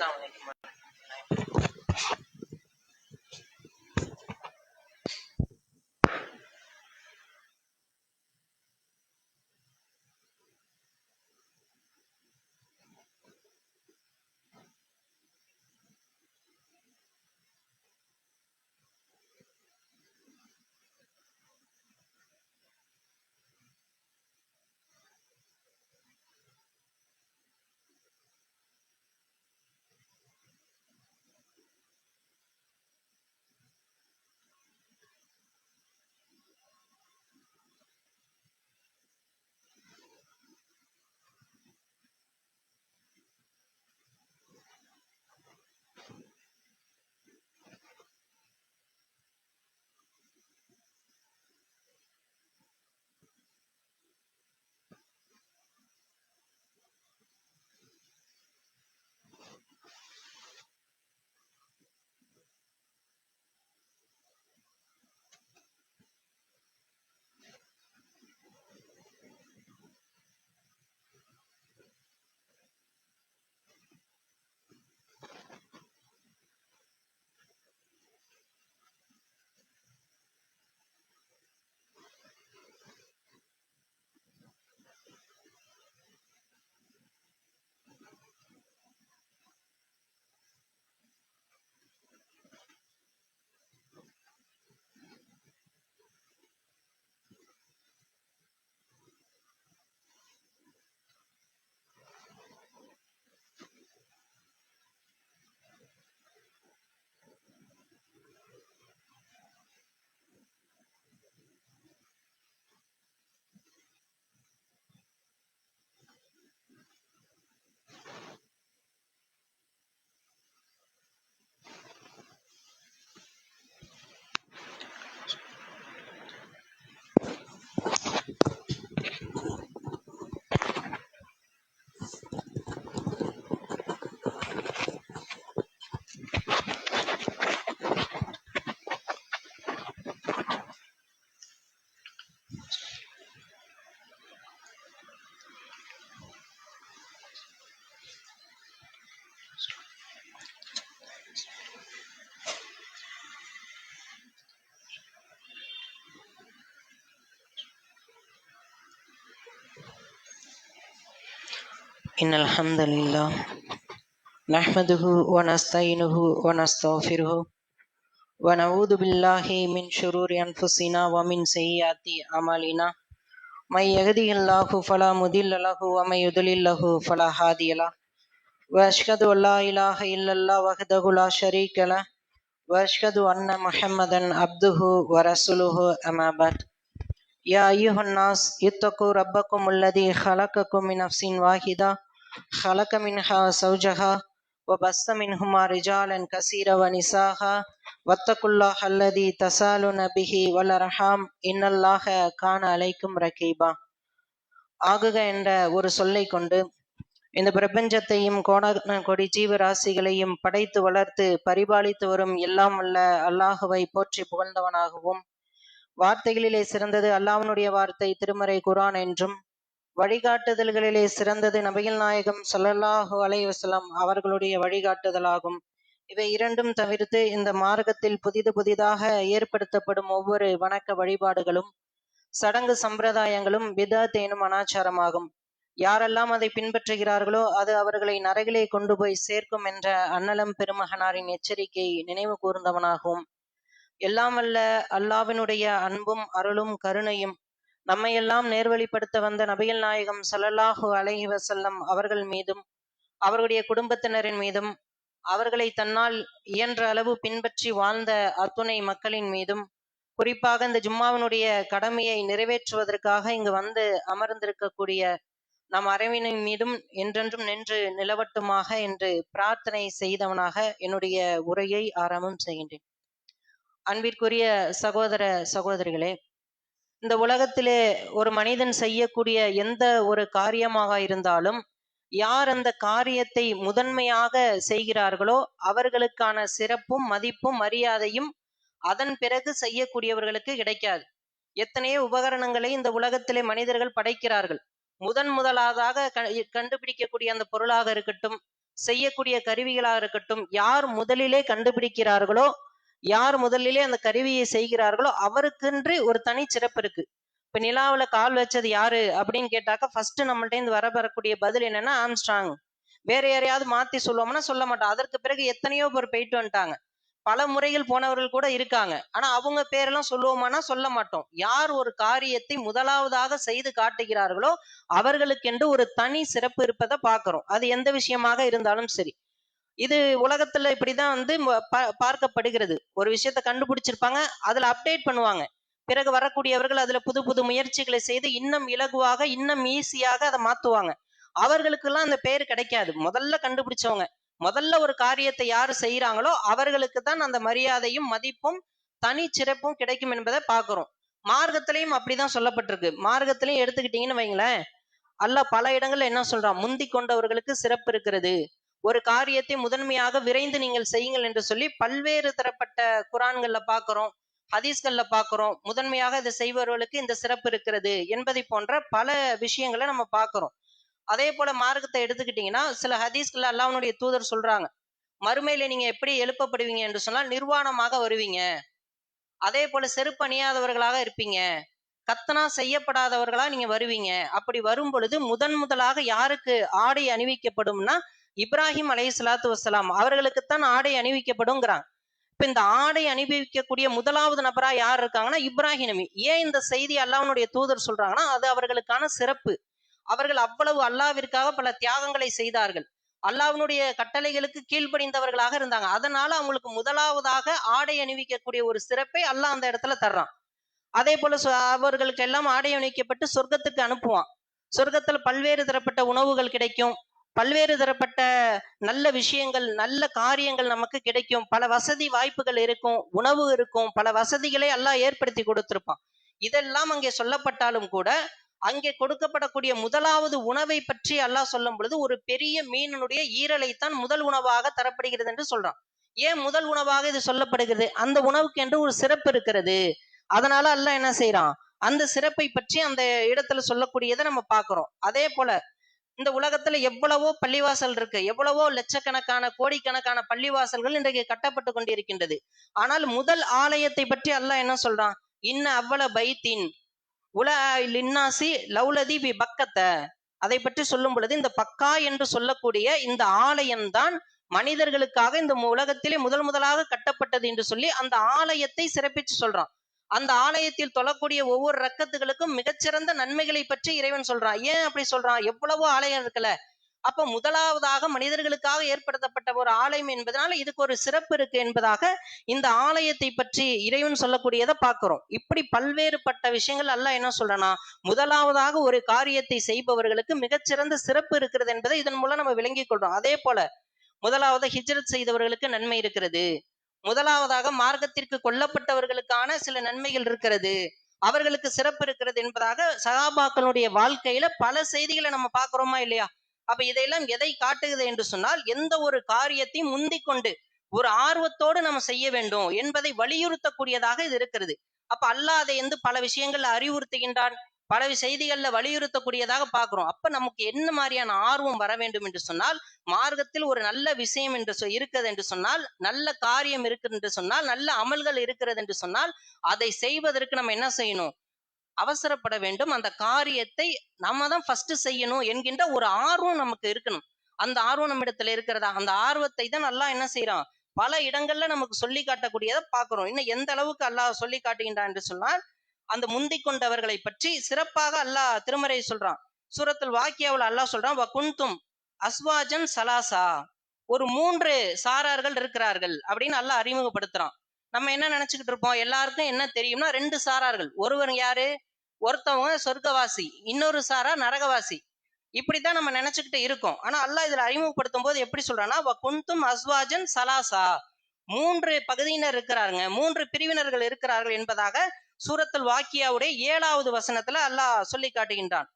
அஸ்ஸலாமு அலைக்கும். இன்னல் ஹம்தலில்லாஹ் நஹ்மதுஹு வ நஸ்தஈனுஹு வ நஸ்தக்ஃபிருஹு வ நஊது பில்லாஹி மின் ஷுரூரி அன்ஃபுஸினா வ மின் ஸய்யிஆத்தி அமாலினா மை யஹ்திஹில்லாஹு ஃபலா முதில்ல லஹு வ மை யுத்லில் லஹு ஃபலா ஹாதிய லஹு வ அஷ்ஹது அல்லா இலாஹ இல்லல்லாஹ் வஹ்தஹு லா ஷரீக லஹு வ அஷ்ஹது அன்ன முஹம்மதன் அப்துஹு வ ரசூலுஹு அம்மா பஅத். யா அய்யுஹன் நாஸ் இத்தகு ரப்பக்கும் அல்லதி ஹலகக்கும் மின் நஃப்ஸின் வாஹிதா خلق منها زوجها وبث منهما رجالا كثيرا ونساء واتقوا الله الذي تسالون به والارحام ان الله كان عليكم رقيبا. ஆகுக என்ற ஒரு சொல்லை கொண்டு இந்த பிரபஞ்சத்தையும் கோடான கொடி ஜீவராசிகளையும் படைத்து வளர்த்து பரிபாலித்து வரும் எல்லாம் வல்ல அல்லாஹுவை போற்றி புகழ்ந்தவனாகவும், வார்த்தைகளிலே சிறந்தது அல்லாஹ்வுடைய வார்த்தை திருமறை குர்ஆன் என்றும், வழிகாட்டுதல்களிலே சிறந்தது நபிகள் நாயகம் ஸல்லல்லாஹு அலைஹி வஸல்லம் அவர்களுடைய வழிகாட்டுதலாகும். இவை இரண்டும் தவிர்த்து இந்த மார்க்கத்தில் புதிதாக ஏற்படுத்தப்படும் ஒவ்வொரு வணக்க வழிபாடுகளும் சடங்கு சம்பிரதாயங்களும் பிதஅத் எனும் அனாச்சாரமாகும். யாரெல்லாம் அதை பின்பற்றுகிறார்களோ அது அவர்களை நரகிலே கொண்டு போய் சேர்க்கும் என்ற அன்னலம் பெருமகனாரின் எச்சரிக்கையை நினைவு கூர்ந்தவனாகவும், எல்லாம் வல்ல அல்லாஹ்வினுடைய அன்பும் அருளும் கருணையும் நம்மையெல்லாம் நேர்வழிப்படுத்த வந்த நபிகள் நாயகம் ஸல்லல்லாஹு அலைஹி வஸல்லம் அவர்கள் மீதும், அவர்களுடைய குடும்பத்தினரின் மீதும், அவர்களை தன்னால் இயன்ற அளவு பின்பற்றி வாழ்ந்த அத்துணை மக்களின் மீதும், குறிப்பாக இந்த ஜும்மாவினுடைய கடமையை நிறைவேற்றுவதற்காக இங்கு வந்து அமர்ந்திருக்கக்கூடிய நம் அனைவரின் மீதும் என்றென்றும் நின்று நிலவட்டுமாக என்று பிரார்த்தனை செய்தவனாக என்னுடைய உரையை ஆரம்பம் செய்கின்றேன். அன்பிற்குரிய சகோதர சகோதரிகளே, இந்த உலகத்திலே ஒரு மனிதன் செய்யக்கூடிய எந்த ஒரு காரியமாக இருந்தாலும் யார் அந்த காரியத்தை முதன்மையாக செய்கிறார்களோ அவர்களுக்கான சிறப்பும் மதிப்பும் மரியாதையும் அதன் பிறகு செய்யக்கூடியவர்களுக்கு கிடைக்காது. எத்தனையோ உபகரணங்களை இந்த உலகத்திலே மனிதர்கள் படைக்கிறார்கள். முதலாவதாக கண்டுபிடிக்கக்கூடிய அந்த பொருளாக இருக்கட்டும், செய்யக்கூடிய கருவிகளாக இருக்கட்டும், யார் முதலிலே கண்டுபிடிக்கிறார்களோ, யார் முதலிலே அந்த கருவியை செய்கிறார்களோ அவருக்கென்று ஒரு தனி சிறப்பு இருக்கு. இப்ப நிலாவுல கால் வச்சது யாரு அப்படின்னு கேட்டாக்கா ஃபர்ஸ்ட் நம்மள்ட்ட இருந்து வரக்கூடிய பதில் என்னன்னா ஆம்ஸ்ட்ராங். வேற யாரையாவது மாத்தி சொல்லுவோம்னா சொல்ல மாட்டோம். அதற்கு பிறகு எத்தனையோ பேர் போயிட்டு வந்துட்டாங்க. பல முறைகள் போனவர்கள் கூட இருக்காங்க. ஆனா அவங்க பேரெல்லாம் சொல்லுவோமானா சொல்ல மாட்டோம். யார் ஒரு காரியத்தை முதலாவதாக செய்து காட்டுகிறார்களோ அவர்களுக்கென்று ஒரு தனி சிறப்பு இருப்பதை பார்க்கிறோம். அது எந்த விஷயமாக இருந்தாலும் சரி. இது உலகத்துல இப்படிதான் வந்து பார்க்கப்படுகிறது. ஒரு விஷயத்த கண்டுபிடிச்சிருப்பாங்க, அதுல அப்டேட் பண்ணுவாங்க. பிறகு வரக்கூடியவர்கள் அதுல புது புது முயற்சிகளை செய்து இன்னும் இலகுவாக இன்னும் ஈஸியாக அதை மாத்துவாங்க. அவர்களுக்கெல்லாம் அந்த பேர் கிடைக்காது. முதல்ல கண்டுபிடிச்சவங்க, முதல்ல ஒரு காரியத்தை யாரு செய்யறாங்களோ அவர்களுக்கு தான் அந்த மரியாதையும் மதிப்பும் தனி சிறப்பும் கிடைக்கும் என்பதை பார்க்கிறோம். மார்க்கத்திலையும் அப்படிதான் சொல்லப்பட்டிருக்கு. மார்க்கத்திலையும் எடுத்துக்கிட்டீங்கன்னு வைங்களேன், அல்லாஹ் பல இடங்கள்ல என்ன சொல்றான், முந்தி கொண்டவர்களுக்கு சிறப்பு இருக்கிறது, ஒரு காரியத்தை முதன்மையாக விரைந்து நீங்கள் செய்யுங்கள் என்று சொல்லி பல்வேறு தரப்பட்ட குரான்கள்ல பார்க்கிறோம், ஹதீஸ்கள்ல பார்க்கிறோம். முதன்மையாக இதை செய்பவர்களுக்கு இந்த சிறப்பு இருக்கிறது என்பதை போன்ற பல விஷயங்களை நம்ம பார்க்கிறோம். அதே போல மார்க்கத்தை எடுத்துக்கிட்டீங்கன்னா சில ஹதீஸ்கள்ல அல்லாஹ்வுடைய தூதர் சொல்றாங்க, மறுமையில நீங்க எப்படி எழுப்பப்படுவீங்க என்று சொன்னால் நிர்வாணமாக வருவீங்க, அதே போல செருப்பு அணியாதவர்களாக இருப்பீங்க, கத்தனா செய்யப்படாதவர்களா நீங்க வருவீங்க. அப்படி வரும் பொழுது முதலாக யாருக்கு ஆடை அணிவிக்கப்படும்னா இப்ராஹிம் அலைஹிஸ்ஸலாத்து வஸ்ஸலாம் அவர்களுக்குத்தான் ஆடை அணிவிக்கப்படுங்கிறாங்க. இப்ப இந்த ஆடை அணிவிக்கக்கூடிய முதலாவது நபரா யார் இருக்காங்கன்னா இப்ராஹிம் நபி. ஏன் இந்த செய்தி அல்லாஹ்வுடைய தூதர் சொல்றாங்கன்னா அது அவர்களுக்கான சிறப்பு. அவர்கள் அவ்வளவு அல்லாஹ்விற்காக பல தியாகங்களை செய்தார்கள், அல்லாஹ்வுடைய கட்டளைகளுக்கு கீழ்ப்படிந்தவர்களாக இருந்தாங்க. அதனால அவங்களுக்கு முதலாவதாக ஆடை அணிவிக்கக்கூடிய ஒரு சிறப்பை அல்லாஹ் அந்த இடத்துல தர்றான். அதே போல அவர்களுக்கு எல்லாம் ஆடை அணிவிக்கப்பட்டு சொர்க்கத்துக்கு அனுப்புவான். சொர்க்கத்துல பல்வேறு தரப்பட்ட உணவுகள் கிடைக்கும், பல்வேறு தரப்பட்ட நல்ல விஷயங்கள் நல்ல காரியங்கள் நமக்கு கிடைக்கும், பல வசதி வாய்ப்புகள் இருக்கும், உணவு இருக்கும், பல வசதிகளை அல்லாஹ் ஏற்படுத்தி கொடுத்திருப்பான். இதெல்லாம் அங்கே சொல்லப்பட்டாலும் கூட அங்கே கொடுக்கப்படக்கூடிய முதலாவது உணவை பற்றி அல்லாஹ் சொல்லும் பொழுது ஒரு பெரிய மீனினுடைய ஈரலைத்தான் முதல் உணவாக தரப்படுகிறது என்று சொல்றான். ஏன் முதல் உணவாக இது சொல்லப்படுகிறது, அந்த உணவுக்கு என்று ஒரு சிறப்பு இருக்கிறது. அதனால அல்லாஹ் என்ன செய்யறான், அந்த சிறப்பை பற்றி அந்த இடத்துல சொல்லக்கூடியதை நம்ம பார்க்கிறோம். அதே போல இந்த உலகத்துல எவ்வளவோ பள்ளிவாசல் இருக்கு, எவ்வளவோ லட்சக்கணக்கான கோடிக்கணக்கான பள்ளிவாசல்கள் இன்றைக்கு கட்டப்பட்டு கொண்டிருக்கின்றது. ஆனால் முதல் ஆலயத்தை பற்றி அல்லாஹ் என்ன சொல்றான், இன்ன அவ்வள பைத்தின் உல லின்னாசி லௌலதி பி பக்கத்த. அதை பற்றி சொல்லும் பொழுது இந்த பக்கா என்று சொல்லக்கூடிய இந்த ஆலயம்தான் மனிதர்களுக்காக இந்த உலகத்திலே முதலாக கட்டப்பட்டது என்று சொல்லி அந்த ஆலயத்தை சிறப்பிச்சு சொல்றான். அந்த ஆலயத்தில் தொழக்கூடிய ஒவ்வொரு ரக்கத்துகளுக்கும் மிகச்சிறந்த நன்மைகளை பற்றி இறைவன் சொல்றான். ஏன் அப்படி சொல்றான், எவ்வளவோ ஆலயம் இருக்குல்ல, அப்ப முதலாவதாக மனிதர்களுக்காக ஏற்படுத்தப்பட்ட ஒரு ஆலயம் என்பதனால இதுக்கு ஒரு சிறப்பு இருக்கு என்பதாக இந்த ஆலயத்தை பற்றி இறைவன் சொல்லக்கூடியதை பார்க்கிறோம். இப்படி பல்வேறுபட்ட விஷயங்கள் அல்லாஹ் என்ன சொல்றானா, முதலாவதாக ஒரு காரியத்தை செய்பவர்களுக்கு மிகச்சிறந்த சிறப்பு இருக்கிறது என்பதை இதன் மூலம் நம்ம விளங்கிக் கொள்றோம். அதே போல முதலாவது ஹிஜ்ரத் செய்தவர்களுக்கு நன்மை இருக்கிறது, முதலாவதாக மார்க்கத்திற்கு கொல்லப்பட்டவர்களுக்கான சில நன்மைகள் இருக்கிறது, அவர்களுக்கு சிறப்பு இருக்கிறது என்பதாக சஹாபாக்களுடைய வாழ்க்கையில பல செய்திகளை நம்ம பார்க்கிறோமா இல்லையா. அப்ப இதையெல்லாம் எதை காட்டுகிறது என்று சொன்னால் எந்த ஒரு காரியத்தையும் முந்திக் கொண்டு ஒரு ஆர்வத்தோடு நம்ம செய்ய வேண்டும் என்பதை வலியுறுத்தக்கூடியதாக இது இருக்கிறது. அப்ப அல்லாஹ் அதை பல விஷயங்கள்ல அறிவுறுத்துகின்றான், பல செய்திகள்ல வலியுறுத்தக்கூடியதாக பார்க்கிறோம். அப்ப நமக்கு என்ன மாதிரியான ஆர்வம் வர வேண்டும் என்று சொன்னால், மார்க்கத்தில் ஒரு நல்ல விஷயம் என்று இருக்கிறது என்று சொன்னால், நல்ல காரியம் இருக்கு என்று சொன்னால், நல்ல அமல்கள் இருக்கிறது என்று சொன்னால் அதை செய்வதற்கு நம்ம என்ன செய்யணும், அவசரப்பட வேண்டும். அந்த காரியத்தை நம்ம தான் ஃபர்ஸ்ட் செய்யணும் என்கின்ற ஒரு ஆர்வம் நமக்கு இருக்கணும். அந்த ஆர்வம் நம்ம இடத்துல இருக்கிறதா, அந்த ஆர்வத்தை தான் அல்லாஹ் என்ன செய்யறான், பல இடங்கள்ல நமக்கு சொல்லி காட்டக்கூடியதை பார்க்கிறோம். இன்னும் எந்த அளவுக்கு அல்லாஹ் சொல்லி காட்டுகின்றான் என்று சொன்னால், அந்த முந்திக் கொண்டவர்களை பற்றி சிறப்பாக அல்லாஹ் திருமறை சொல்றான். சூரத்துல் வாக்கியாவுல அல்லாஹ் சொல்றான், வகுந்தும் அஸ்வாஜன் சலாசா, ஒரு 3 சாரார்கள் இருக்கிறார்கள் அப்படின்னு அல்லாஹ் அறிமுகப்படுத்துறான். நம்ம என்ன நினைச்சுக்கிட்டு இருப்போம், எல்லாருக்கும் என்ன தெரியும்னா 2 சாரார்கள். ஒருவர் யாரு, ஒருத்தவங்க சொர்க்கவாசி, இன்னொரு சாரா நரகவாசி. இப்படித்தான் நம்ம நினைச்சுக்கிட்டு இருக்கோம். ஆனா அல்லாஹ் இதுல அறிமுகப்படுத்தும் போது எப்படி சொல்றான்னா, குந்தும் அஸ்வாஜன் சலாசா, 3 பகுதியினர் இருக்கிறாருங்க, 3 பிரிவினர்கள் இருக்கிறார்கள் என்பதாக சூரத்துல் வாக்கியாவுடைய 7வது வசனத்துல அல்லாஹ் சொல்லி காட்டுகின்றான்.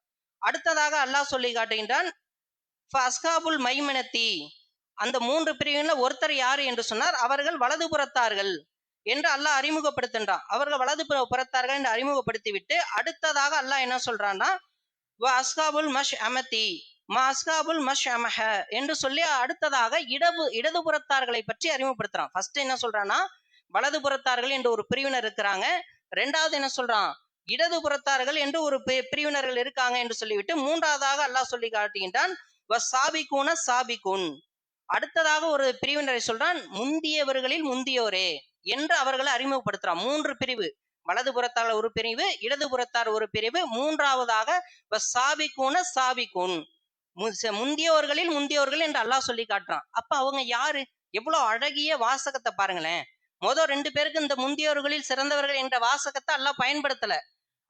அடுத்ததாக அல்லாஹ் சொல்லி காட்டுகின்றான், அஸ்ஹாபுல் மைமனத்தி, அந்த 3 பிரிவினர் ஒருத்தர் யாரு என்று சொன்னார், அவர்கள் வலது புறத்தார்கள் என்று அல்லாஹ் அறிமுகப்படுத்துகின்றான். அவர்கள் வலது புறத்தார்கள் என்று அறிமுகப்படுத்தி விட்டு அடுத்ததாக அல்லாஹ் என்ன சொல்றான்னா, அஸ்ஹாபுல் மஷ் அமதி, மாஸ்காபுல் மஷ்அமஹ என்று சொல்லி அடுத்ததாக இடதுபுறத்தார்களை பற்றி அறிமுகப்படுத்துறான். ஃபர்ஸ்ட் என்ன சொல்றான்னா வலதுபுறத்தார்கள் என்று ஒரு பிரிவினர் இருக்கிறாங்க. ரெண்டாவது என்ன சொல்றான், இடதுபுறத்தார்கள் என்று ஒரு பிரிவினர்கள் இருக்காங்க என்று சொல்லிவிட்டு மூன்றாவதாக அல்லாஹ் சொல்லி காட்டுகின்றான் வசாபிகூன சாபிகூன். அடுத்ததாக ஒரு பிரிவினரை சொல்றான் முந்தியவர்களில் முந்தியோரே என்று அவர்களை அறிமுகப்படுத்துறான். மூன்று பிரிவு, வலதுபுறத்தார் ஒரு பிரிவு, இடதுபுறத்தார் ஒரு பிரிவு, மூன்றாவதாக வசாபிகூன சாபிகூன், முந்தியவர்களில் முந்தியவர்கள் என்று அல்லாஹ் சொல்லி காட்டுறான். அப்ப அவங்க யாரு? எவ்வளவு அழகிய வாசகத்தை பாருங்களேன். மொதல் ரெண்டு பேருக்கு இந்த முந்தியவர்களில் சிறந்தவர்கள் என்ற வாசகத்தை அல்லாஹ் பயன்படுத்தல,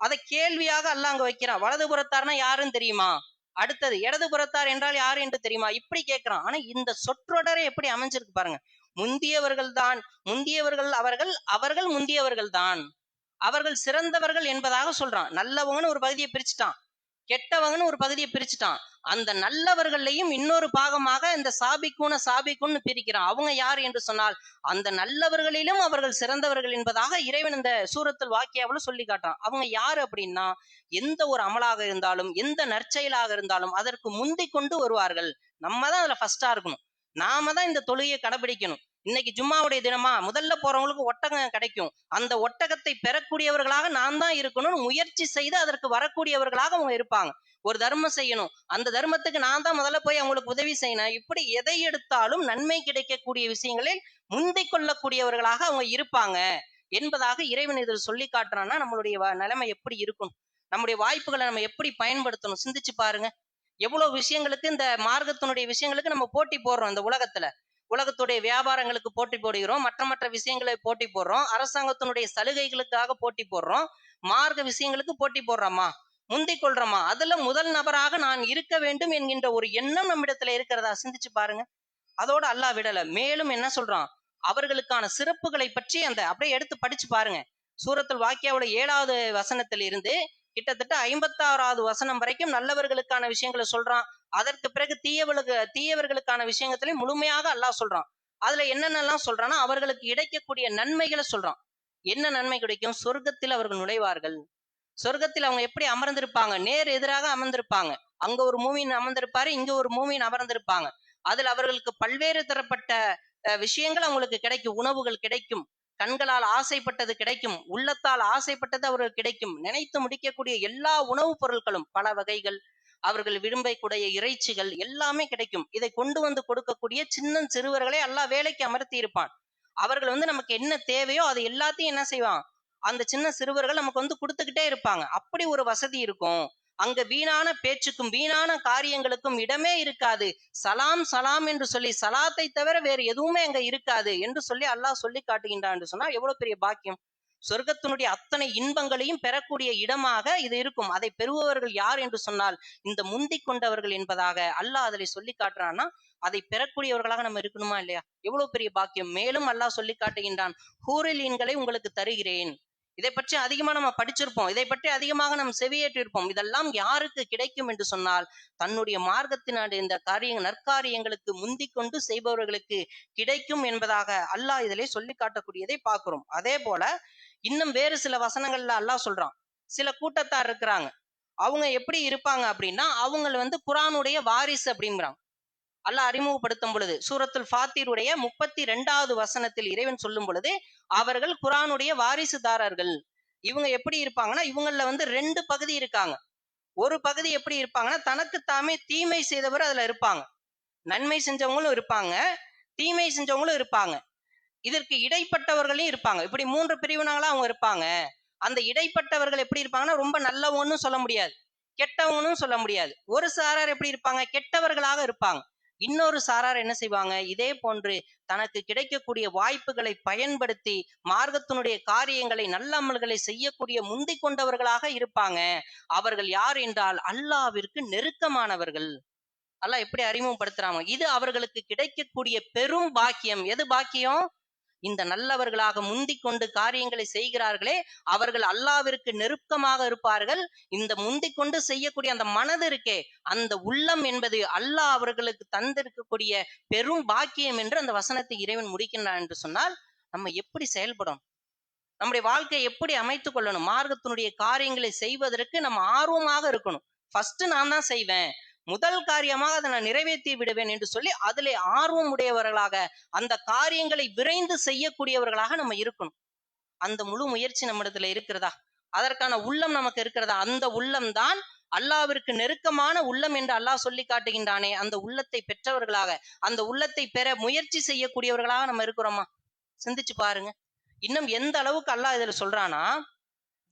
அதை கேள்வியாக அல்லாஹ் அங்க வைக்கிறான். வலதுபுறத்தார்னா யாருன்னு தெரியுமா, அடுத்தது இடதுபுறத்தார் என்றால் யாரு என்று தெரியுமா, இப்படி கேட்கிறான். ஆனா இந்த சொற்றொடரை எப்படி அமைஞ்சிருக்கு பாருங்க. முந்தியவர்கள் தான், முந்தியவர்கள் அவர்கள், அவர்கள் முந்தியவர்கள் தான், அவர்கள் சிறந்தவர்கள் என்பதாக சொல்றான். நல்லவங்கன்னு ஒரு பகுதியை பிரிச்சுட்டான், கெட்டவங்கன்னு ஒரு பகுதியை பிரிச்சுட்டான். அந்த நல்லவர்களையும் இன்னொரு பாகமாக இந்த சாபிக்குன்னு பிரிக்கிறான். அவங்க யார் என்று சொன்னால் அந்த நல்லவர்களிலும் அவர்கள் சிறந்தவர்கள் என்பதாக இறைவன் இந்த சூரத்துல் வாக்கியாவில் சொல்லி காட்டுறான். அவங்க யாரு அப்படின்னா, எந்த ஒரு அமலாக இருந்தாலும் எந்த நற்செயலாக இருந்தாலும் அதற்கு முந்தி கொண்டு வருவார்கள். நம்ம தான் அதுல ஃபர்ஸ்டா இருக்கணும். நாம தான் இந்த தொழுகையை கடைபிடிக்கணும். இன்னைக்கு ஜும்மாவுடைய தினமா, முதல்ல போறவங்களுக்கு ஒட்டகம் கிடைக்கும், அந்த ஒட்டகத்தை பெறக்கூடியவர்களாக நான் தான் இருக்கணும்னு முயற்சி செய்து அதற்கு வரக்கூடியவர்களாக அவங்க இருப்பாங்க. ஒரு தர்மம் செய்யணும், அந்த தர்மத்துக்கு நான் தான் முதல்ல போய் அவங்களுக்கு உதவி செய்யணும். இப்படி எதை எடுத்தாலும் நன்மை கிடைக்கக்கூடிய விஷயங்களில் முந்தி கொள்ளக்கூடியவர்களாக அவங்க இருப்பாங்க என்பதாக இறைவன் இதில் சொல்லி காட்டுறான்னா நம்மளுடைய நிலைமை எப்படி இருக்கும், நம்முடைய வாய்ப்புகளை நம்ம எப்படி பயன்படுத்தணும் சிந்திச்சு பாருங்க. எவ்வளவு விஷயங்களுக்கு, இந்த மார்க்கத்தினுடைய விஷயங்களுக்கு நம்ம போட்டி போடுறோம். இந்த உலகத்துடைய வியாபாரங்களுக்கு போட்டி போடுகிறோம், மற்ற விஷயங்களை போட்டி போடுறோம், அரசாங்கத்தினுடைய சலுகைகளுக்காக போட்டி போடுறோம், மார்க்க விஷயங்களுக்கு போட்டி போடுறோமா, முந்திக் கொள்றோமா? அதுல முதல் நபராக நான் இருக்க வேண்டும் என்கின்ற ஒரு எண்ணம் நம்மிடத்துல இருக்கிறதா சிந்திச்சு பாருங்க. அதோட அல்லாஹ் விடல, மேலும் என்ன சொல்றான், அவர்களுக்கான சிறப்புகளை பற்றி அந்த அப்படியே எடுத்து படிச்சு பாருங்க. சூரத்துல் வாக்கியாவோட 7வது வசனத்தில் இருந்து கிட்டத்தட்ட 56வது வசனம் வரைக்கும் நல்லவர்களுக்கான விஷயங்களை சொல்றான். அதற்கு பிறகு தீயவர்களுக்கான விஷயங்களையும் முழுமையாக அல்லாஹ் சொல்றான். அதுல என்னென்னலாம் சொல்றான்னா, அவர்களுக்கு கிடைக்கக்கூடிய நன்மைகளை சொல்றான். என்ன நன்மை கிடைக்கும்? சொர்க்கத்தில் அவர்கள் நுழைவார்கள். சொர்க்கத்தில் அவங்க எப்படி அமர்ந்திருப்பாங்க? நேர் எதிராக அமர்ந்திருப்பாங்க. அங்க ஒரு மூமின் அமர்ந்திருப்பாரு, இங்க ஒரு மூமின் அமர்ந்திருப்பாங்க. அதில் அவர்களுக்கு பல்வேறு தரப்பட்ட விஷயங்கள் அவங்களுக்கு கிடைக்கும். உணவுகள் கிடைக்கும், கண்களால் ஆசைப்பட்டது கிடைக்கும், உள்ளத்தால் ஆசைப்பட்டது அவர்கள் கிடைக்கும். நினைத்து முடிக்கக்கூடிய எல்லா உணவுப் பொருட்களும், பல வகைகள், அவர்கள் விரும்பக்கூடிய இறைச்சிகள் எல்லாமே கிடைக்கும். இதை கொண்டு வந்து கொடுக்கக்கூடிய சின்ன சிறுவர்களை அல்லாஹ் வேலைக்கு அமர்த்தி இருப்பான். அவர்கள் நமக்கு என்ன தேவையோ அதை எல்லாத்தையும் என்ன செய்வான், அந்த சின்ன சிறுவர்கள் நமக்கு கொடுத்துக்கிட்டே இருப்பாங்க. அப்படி ஒரு வசதி இருக்கும். அங்க வீணான பேச்சுக்கும் வீணான காரியங்களுக்கும் இடமே இருக்காது. சலாம் சலாம் என்று சொல்லி, சலாத்தை தவிர வேறு எதுவுமே அங்க இருக்காது என்று சொல்லி அல்லாஹ் சொல்லி காட்டுகின்றான் என்று சொன்னா எவ்வளவு பெரிய பாக்கியம். சொர்க்கத்தினுடைய அத்தனை இன்பங்களையும் பெறக்கூடிய இடமாக இது இருக்கும். அதை பெறுபவர்கள் யார் என்று சொன்னால் இந்த முந்தி கொண்டவர்கள் என்பதாக அல்லாஹ் அதில் சொல்லி காட்டுறான்னா, அதை பெறக்கூடியவர்களாக நம்ம இருக்கணுமா இல்லையா? எவ்வளவு பெரிய பாக்கியம். மேலும் அல்லாஹ் சொல்லி காட்டுகின்றான், ஹூரிலீன்களை உங்களுக்கு தருகிறேன். இதை பற்றி அதிகமா நம்ம படிச்சிருப்போம், இதை பற்றி அதிகமாக நம்ம செவியேற்றிருப்போம். இதெல்லாம் யாருக்கு கிடைக்கும் என்று சொன்னால், தன்னுடைய மார்க்கத்தினுடைய இந்த நற்காரியங்களுக்கு முந்தி கொண்டு செய்பவர்களுக்கு கிடைக்கும் என்பதாக அல்லாஹ் இதிலே சொல்லி காட்டக்கூடியதை பார்க்கிறோம். அதே போல இன்னும் வேறு சில வசனங்கள்ல அல்லாஹ் சொல்றான், சில கூட்டத்தார் இருக்கிறாங்க, அவங்க எப்படி இருப்பாங்க அப்படின்னா, அவங்க குர்ஆனுடைய வாரிசு அப்படிங்கிறாங்க. அல்லாஹ் அறிமுகப்படுத்தும் பொழுது சூரத்துல் ஃபாத்திருடைய 32வது வசனத்தில் இறைவன் சொல்லும் பொழுது, அவர்கள் குர்ஆனுடைய வாரிசுதாரர்கள். இவங்க எப்படி இருப்பாங்கன்னா, இவங்கள 2 பகுதி இருக்காங்க. ஒரு பகுதி எப்படி இருப்பாங்கன்னா, தனக்கு தாமே தீமை செய்தவர் அதுல இருப்பாங்க, நன்மை செஞ்சவங்களும் இருப்பாங்க, தீமை செஞ்சவங்களும் இருப்பாங்க, இதற்கு இடைப்பட்டவர்களையும் இருப்பாங்க. இப்படி 3 பிரிவினங்களா அவங்க இருப்பாங்க. அந்த இடைப்பட்டவர்கள் எப்படி இருப்பாங்கன்னா, ரொம்ப நல்லவங்கன்னு சொல்ல முடியாது, கெட்டவங்கன்னு சொல்ல முடியாது. ஒரு சாரார் எப்படி இருப்பாங்க, கெட்டவர்களாக இருப்பாங்க. இன்னொரு சாரார் என்ன செய்வாங்க, இதே போன்று தனக்கு கிடைக்கக்கூடிய வாய்ப்புகளை பயன்படுத்தி மார்க்கத்தினுடைய காரியங்களை, நல்ல அமல்களை செய்யக்கூடிய முந்தி கொண்டவர்களாக இருப்பாங்க. அவர்கள் யார் என்றால் அல்லாஹ்விற்கு நெருக்கமானவர்கள். அல்லாஹ் எப்படி அறிமுகப்படுத்துறாங்க, இது அவர்களுக்கு கிடைக்கக்கூடிய பெரும் பாக்கியம். எது பாக்கியம்? இந்த நல்லவர்களாக முந்தி கொண்டு காரியங்களை செய்கிறார்களே, அவர்கள் அல்லாஹ்விற்கு நெருக்கமாக இருப்பார்கள். இந்த முந்தி கொண்டு செய்யக்கூடிய அந்த மனது இருக்கே, அந்த உள்ளம் என்பது அல்லாஹ் அவர்களுக்கு தந்திருக்கக்கூடிய பெரும் பாக்கியம் என்று அந்த வசனத்தை இறைவன் முடிக்கின்றான் என்று சொன்னால், நம்ம எப்படி செயல்படும், நம்முடைய வாழ்க்கையை எப்படி அமைத்துக் கொள்ளணும், மார்க்கத்தினுடைய காரியங்களை செய்வதற்கு நம்ம ஆர்வமாக இருக்கணும். ஃபர்ஸ்ட் நான் தான் செய்வேன், முதல் காரியமாக அதை நான் நிறைவேற்றி விடுவேன் என்று சொல்லி அதிலே ஆர்வம் உடையவர்களாக, அந்த காரியங்களை விரைந்து செய்யக்கூடியவர்களாக நம்ம இருக்கணும். அந்த முழு முயற்சி நம்மிடத்துல இருக்கிறதா? அதற்கான உள்ளம் நமக்கு இருக்கிறதா? அந்த உள்ளம் தான் அல்லாவிற்கு நெருக்கமான உள்ளம் என்று அல்லாஹ் சொல்லி காட்டுகின்றானே, அந்த உள்ளத்தை பெற்றவர்களாக, அந்த உள்ளத்தை பெற முயற்சி செய்யக்கூடியவர்களாக நம்ம இருக்கிறோமா? சிந்திச்சு பாருங்க. இன்னும் எந்த அளவுக்கு அல்லாஹ் இதுல சொல்றானா,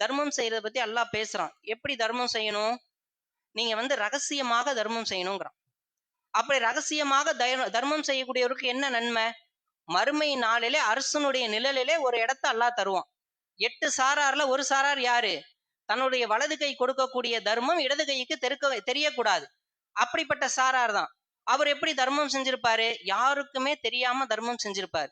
தர்மம் செய்யறதை பத்தி அல்லாஹ் பேசுறான். எப்படி தர்மம் செய்யணும்? நீங்க ரகசியமாக தர்மம் செய்யணுங்கிறான். அப்படி ரகசியமாக தர்மம் செய்யக்கூடியவருக்கு என்ன நன்மை? மறுமை நாளிலே அரசனுடைய நிழலிலே ஒரு இடத்தை அல்லாஹ் தருவான். 8 சாரார்ல ஒரு சாரார் யாரு? தன்னுடைய வலது கை கொடுக்கக்கூடிய தர்மம் இடது கைக்கு தெரியக்கூடாது. அப்படிப்பட்ட சாரார் தான். அவர் எப்படி தர்மம் செஞ்சிருப்பாரு? யாருக்குமே தெரியாம தர்மம் செஞ்சிருப்பாரு.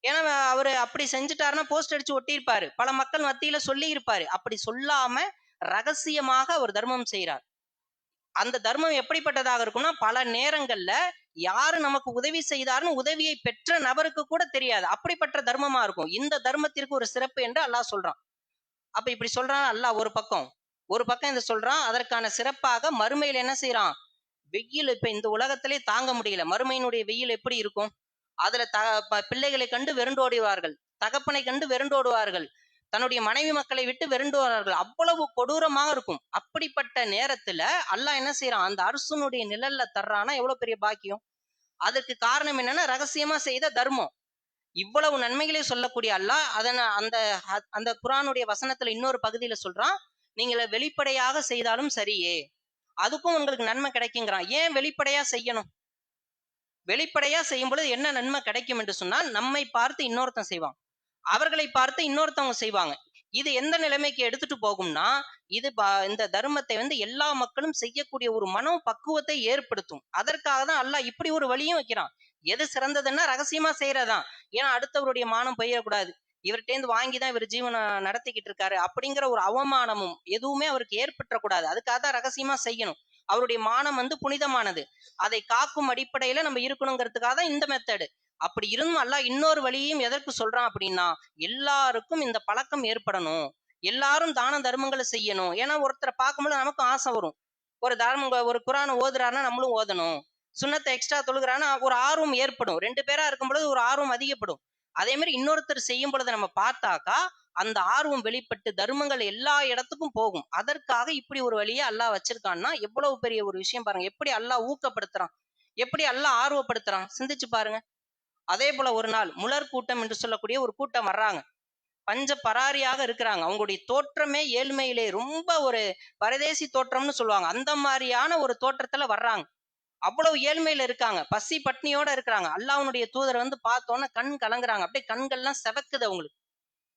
ஏன்னா அவரு அப்படி செஞ்சுட்டாருன்னா போஸ்ட் அடிச்சு ஒட்டியிருப்பாரு. பல மக்கள் மத்தியில சொல்லி இருப்பாரு. அப்படி சொல்லாம ரகசியமாக அவர் தர்மம் செய்யறார். அந்த தர்மம் எப்படிப்பட்டதாக இருக்கும்னா, பல நேரங்கள்ல யாரு நமக்கு உதவி செய்தாருன்னு உதவியை பெற்ற நபருக்கு கூட தெரியாது. அப்படிப்பட்ட தர்மமா இருக்கும். இந்த தர்மத்திற்கு ஒரு சிறப்பு என்று அல்லாஹ் சொல்றான். அப்ப இப்படி சொல்றான் அல்லாஹ் ஒரு பக்கம். ஒரு பக்கம் இதை சொல்றான். அதற்கான சிறப்பாக மறுமையில என்ன செய்யறான்? வெயில் இப்ப இந்த உலகத்திலே தாங்க முடியல. மறுமையினுடைய வெயில் எப்படி இருக்கும்? அதுல பிள்ளைகளை கண்டு வெருண்டோடுவார்கள், தகப்பனை கண்டு வெருண்டோடுவார்கள், தன்னுடைய மனைவி மக்களை விட்டு வெருண்டுவார்கள். அவ்வளவு கொடூரமாக இருக்கும். அப்படிப்பட்ட நேரத்துல அல்லாஹ் என்ன செய்யறான்? அந்த அரசனுடைய நிழல்ல தர்றானா எவ்வளவு பெரிய பாக்கியம். அதற்கு காரணம் என்னன்னா, ரகசியமா செய்த தர்மம். இவ்வளவு நன்மைகளை சொல்லக்கூடிய அல்லாஹ் அந்த அந்த குர்ஆனுடைய வசனத்துல இன்னொரு பகுதியில சொல்றான், நீங்க வெளிப்படையாக செய்தாலும் சரியே, அதுக்கும் உங்களுக்கு நன்மை கிடைக்குங்கிறான். ஏன் வெளிப்படையா செய்யணும்? வெளிப்படையா செய்யும் பொழுது என்ன நன்மை கிடைக்கும் என்று சொன்னால், நம்மை பார்த்து இன்னொருத்தன் செய்வான், அவர்களை பார்த்து இன்னொருத்தவங்க செய்வாங்க. இது எந்த நிலைமைக்கு எடுத்துட்டு போகும்னா, இது இந்த தர்மத்தை எல்லா மக்களும் செய்யக்கூடிய ஒரு மனோ பக்குவத்தை ஏற்படுத்தும். அதற்காக தான் அல்லாஹ் இப்படி ஒரு வழியும் வைக்கிறான். எது சிறந்ததுன்னா ரகசியமா செய்யறதான். ஏன்னா அடுத்தவருடைய மானம் போயிடக்கூடாது, இவர்கிட்ட வாங்கிதான் இவர் ஜீவனை நடத்திக்கிட்டு இருக்காரு அப்படிங்கிற ஒரு அவமானமும் எதுவுமே அவருக்கு ஏற்பட்டக்கூடாது. அதுக்காக தான் ரகசியமா செய்யணும். அவருடைய மானம் புனிதமானது. அதை காக்கும் அடிப்படையில நம்ம இருக்கணுங்கிறதுக்காக தான் இந்த மெத்தடு. அப்படி இருந்தும் அல்லாஹ் இன்னொரு வழியையும் எதற்கு சொல்றான் அப்படின்னா, எல்லாருக்கும் இந்த பழக்கம் ஏற்படணும், எல்லாரும் தான தர்மங்களை செய்யணும். ஏன்னா ஒருத்தரை பார்க்கும்போது நமக்கும் ஆசை வரும். ஒரு தர்மம், ஒரு குரானை ஓதுறாருன்னா நம்மளும் ஓதணும், சுண்ணத்தை எக்ஸ்ட்ரா தொழுகிறான்னா ஒரு ஆர்வம் ஏற்படும். 2 பேரா இருக்கும் பொழுது ஒரு ஆர்வம் அதிகப்படும். அதே மாதிரி இன்னொருத்தர் செய்யும் பொழுது நம்ம பார்த்தாக்கா அந்த ஆர்வம் வெளிப்பட்டு தர்மங்கள் எல்லா இடத்துக்கும் போகும். அதற்காக இப்படி ஒரு வழியை அல்லாஹ் வச்சிருக்கான்னா எவ்வளவு பெரிய ஒரு விஷயம் பாருங்க. எப்படி அல்லாஹ் ஊக்கப்படுத்துறான், எப்படி அல்லாஹ் ஆர்வப்படுத்துறான், சிந்திச்சு பாருங்க. அதே போல ஒரு நாள் முலர் கூட்டம் என்று சொல்லக்கூடிய ஒரு கூட்டம் வர்றாங்க. பஞ்ச பராரியாக இருக்கிறாங்க. அவங்களுடைய தோற்றமே ஏழ்மையிலே ரொம்ப ஒரு பரதேசி தோற்றம்னு சொல்லுவாங்க. அந்த மாதிரியான ஒரு தோற்றத்துல வர்றாங்க. அவ்வளவு ஏழ்மையில இருக்காங்க, பசி பட்னியோட இருக்கிறாங்க. அல்லாஹ்வுடைய தூதர் பார்த்தோன்னே கண் கலங்குறாங்க. அப்படியே கண்கள்லாம் செவக்குது அவங்களுக்கு.